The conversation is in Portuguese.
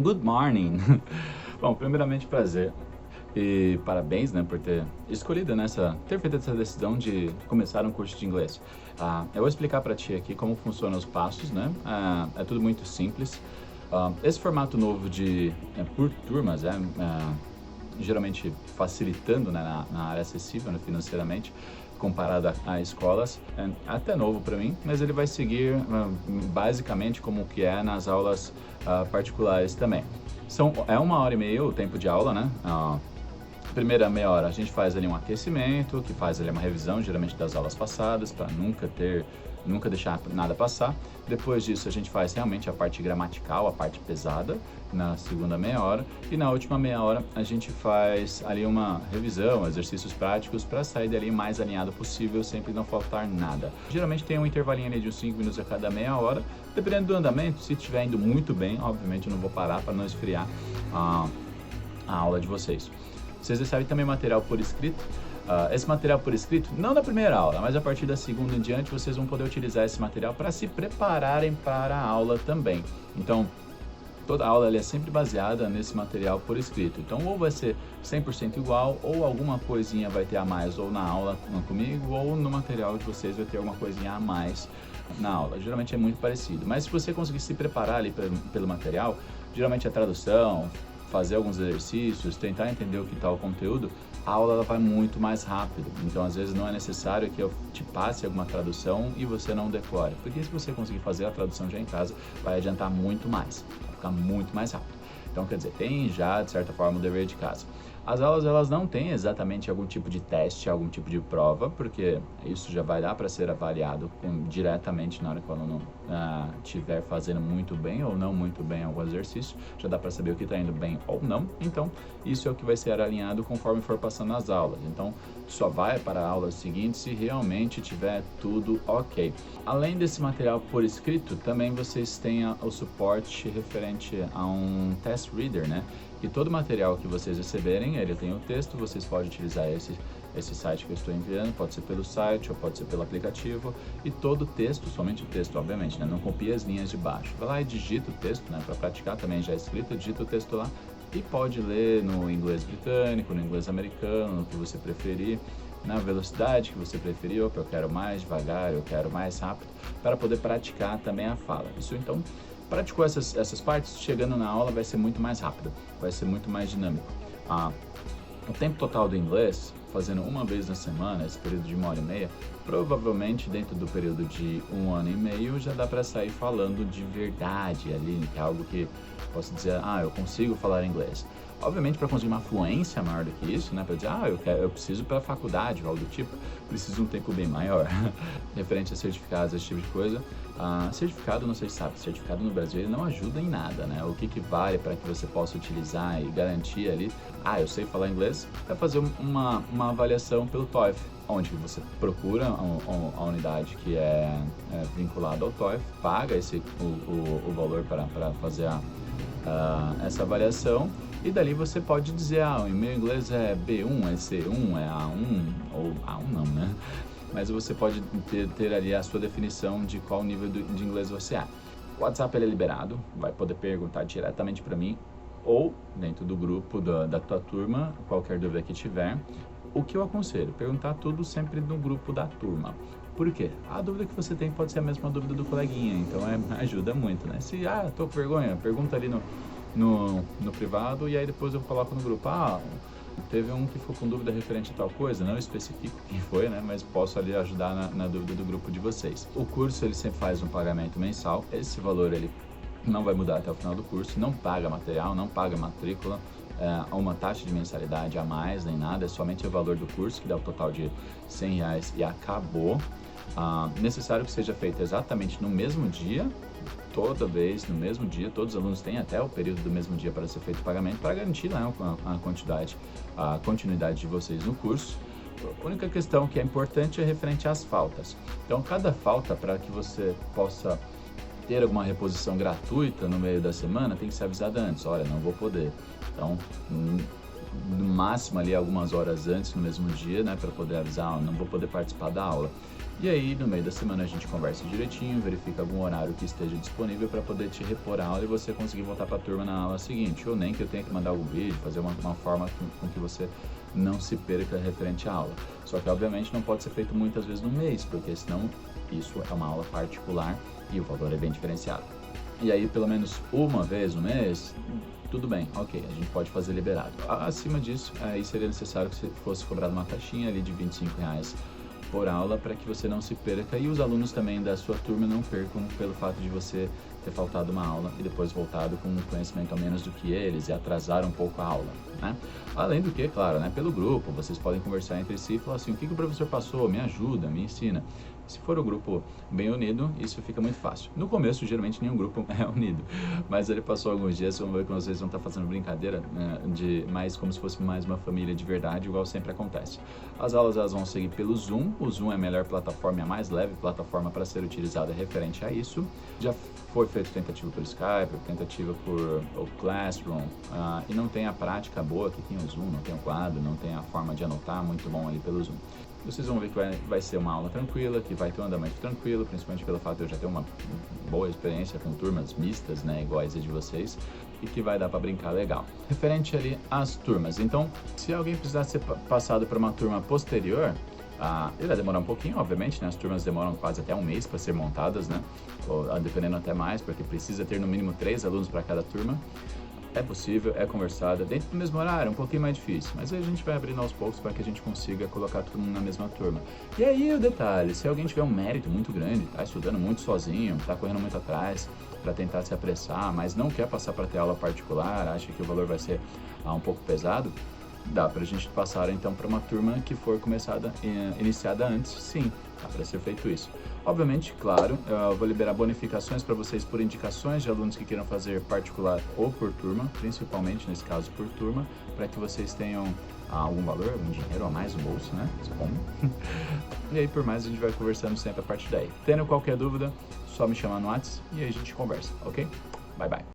Good morning! Bom, primeiramente prazer e parabéns, né, por ter escolhido ter feito essa decisão de começar um curso de inglês. Eu vou explicar para ti aqui como funcionam os passos, né? É tudo muito simples. Esse formato novo por turmas geralmente facilitando, né, na área acessível, né, financeiramente, comparado a escolas, é até novo para mim, mas ele vai seguir basicamente como que é nas aulas particulares também. É 1h30 o tempo de aula, né? Primeira meia hora a gente faz ali um aquecimento, que faz ali uma revisão, geralmente das aulas passadas, para nunca deixar nada passar. Depois disso a gente faz realmente a parte gramatical, a parte pesada, na segunda meia hora. E na última meia hora a gente faz ali uma revisão, exercícios práticos, para sair dali o mais alinhado possível, sempre não faltar nada. Geralmente tem um intervalinho ali de uns 5 minutos a cada meia hora, dependendo do andamento. Se estiver indo muito bem, obviamente eu não vou parar para não esfriar a aula de vocês. Vocês recebem também material por escrito. Esse material por escrito, não na primeira aula, mas a partir da segunda em diante, vocês vão poder utilizar esse material para se prepararem para a aula também. Então, toda aula é sempre baseada nesse material por escrito. Então, ou vai ser 100% igual, ou alguma coisinha vai ter a mais, ou na aula comigo, ou no material de vocês vai ter alguma coisinha a mais na aula. Geralmente é muito parecido. Mas se você conseguir se preparar ali pelo material, geralmente a tradução, fazer alguns exercícios, tentar entender o que está o conteúdo, a aula ela vai muito mais rápido. Então, às vezes, não é necessário que eu te passe alguma tradução e você não decore. Porque se você conseguir fazer a tradução já em casa, vai adiantar muito mais, vai ficar muito mais rápido. Então, quer dizer, tem já, de certa forma, o dever de casa. As aulas, elas não têm exatamente algum tipo de teste, algum tipo de prova, porque isso já vai dar para ser avaliado diretamente na hora que o aluno estiver fazendo muito bem ou não muito bem algum exercício, já dá para saber o que está indo bem ou não. Então, isso é o que vai ser alinhado conforme for passando as aulas. Então, só vai para a aula seguinte se realmente tiver tudo ok. Além desse material por escrito, também vocês têm o suporte referente a um test reader, né? E todo material que vocês receberem, ele tem o texto, vocês podem utilizar esse site que eu estou enviando, pode ser pelo site ou pode ser pelo aplicativo, e todo o texto, somente o texto, obviamente, né? Não copia as linhas de baixo. Vai lá e digita o texto, né? Para praticar também já é escrito, digita o texto lá e pode ler no inglês britânico, no inglês americano, no que você preferir, na velocidade que você preferir, ou eu quero mais devagar, eu quero mais rápido, para poder praticar também a fala. Isso então, praticou essas partes, chegando na aula vai ser muito mais rápido, vai ser muito mais dinâmico. O tempo total do inglês, fazendo uma vez na semana, esse período de 1h30, provavelmente dentro do período de 1 ano e meio já dá para sair falando de verdade ali, que é algo que posso dizer, eu consigo falar inglês. Obviamente, para conseguir uma fluência maior do que isso, né, para dizer, eu preciso para a faculdade ou algo do tipo, preciso de um tempo bem maior, referente a certificados, esse tipo de coisa. Certificado, não sei se sabe, certificado no Brasil ele não ajuda em nada, né? O que vale para que você possa utilizar e garantir ali, eu sei falar inglês, é fazer uma avaliação pelo TOEFL, onde você procura a unidade que é vinculada ao TOEFL, paga o valor para fazer essa avaliação, e dali você pode dizer, o meu inglês é B1, é C1, é A1, ou A1 não, né? Mas você pode ter ali a sua definição de qual nível de inglês você é. O WhatsApp ele é liberado, vai poder perguntar diretamente para mim, ou dentro do grupo da tua turma, qualquer dúvida que tiver. O que eu aconselho? Perguntar tudo sempre no grupo da turma. Por quê? A dúvida que você tem pode ser a mesma dúvida do coleguinha, então ajuda muito, né? Se, tô com vergonha, pergunta ali no privado e aí depois eu coloco no grupo, teve um que ficou com dúvida referente a tal coisa, não especifico quem foi, né? Mas posso ali ajudar na dúvida do grupo de vocês. O curso, ele sempre faz um pagamento mensal, esse valor, ele não vai mudar até o final do curso, não paga material, não paga matrícula, uma taxa de mensalidade a mais, nem nada, é somente o valor do curso, que dá o total de R$100 e acabou. Necessário que seja feito exatamente no mesmo dia, toda vez no mesmo dia, todos os alunos têm até o período do mesmo dia para ser feito o pagamento, para garantir a continuidade de vocês no curso. A única questão que é importante é referente às faltas. Então, cada falta, para que você possa ter alguma reposição gratuita no meio da semana, tem que ser avisada antes. Olha, não vou poder. Então, no máximo ali algumas horas antes, no mesmo dia, né, para poder avisar, não vou poder participar da aula. E aí, no meio da semana, a gente conversa direitinho, verifica algum horário que esteja disponível para poder te repor a aula e você conseguir voltar para a turma na aula seguinte. Ou nem que eu tenha que mandar algum vídeo, fazer uma forma com que você não se perca referente à aula. Só que, obviamente, não pode ser feito muitas vezes no mês, porque senão isso é uma aula particular e o valor é bem diferenciado. E aí, pelo menos uma vez no mês, tudo bem, ok, a gente pode fazer liberado. Acima disso, aí seria necessário que você fosse cobrado uma taxinha ali de R$ 25 por aula para que você não se perca e os alunos também da sua turma não percam pelo fato de você ter faltado uma aula e depois voltado com um conhecimento a menos do que eles e atrasar um pouco a aula, né? Além do que, claro, né, pelo grupo, vocês podem conversar entre si e falar assim, o que o professor passou? Me ajuda, me ensina. Se for um grupo bem unido, isso fica muito fácil. No começo, geralmente, nenhum grupo é unido, mas ele passou alguns dias, vamos ver que vocês vão estar fazendo brincadeira, né, de mais como se fosse mais uma família de verdade, igual sempre acontece. As aulas elas vão seguir pelo Zoom, o Zoom é a melhor plataforma, a mais leve plataforma para ser utilizada referente a isso. Já foi feito tentativa por Skype, tentativa por o Classroom, e não tem a prática boa que tem o Zoom, não tem o quadro, não tem a forma de anotar muito bom ali pelo Zoom. Vocês vão ver que vai ser uma aula tranquila, que vai ter um andamento tranquilo, principalmente pelo fato de eu já ter uma boa experiência com turmas mistas, né, iguais a de vocês, e que vai dar para brincar legal. Referente ali às turmas, então, se alguém precisar ser passado para uma turma posterior, ele vai demorar um pouquinho, obviamente, né? As turmas demoram quase até um mês para ser montadas, né? Ou, dependendo até mais, porque precisa ter no mínimo 3 alunos para cada turma. É possível, é conversada, dentro do mesmo horário, um pouquinho mais difícil, mas aí a gente vai abrindo aos poucos para que a gente consiga colocar todo mundo na mesma turma. E aí o detalhe, se alguém tiver um mérito muito grande, tá estudando muito sozinho, tá correndo muito atrás para tentar se apressar, mas não quer passar para ter aula particular, acha que o valor vai ser um pouco pesado, dá para a gente passar então para uma turma que for iniciada antes, sim, dá para ser feito isso. Obviamente, claro, eu vou liberar bonificações para vocês por indicações de alunos que queiram fazer particular ou por turma, principalmente nesse caso por turma, para que vocês tenham algum valor, algum dinheiro a mais no bolso, né? Como? E aí, por mais, a gente vai conversando sempre a partir daí. Tendo qualquer dúvida, só me chamar no WhatsApp e aí a gente conversa, ok? Bye, bye.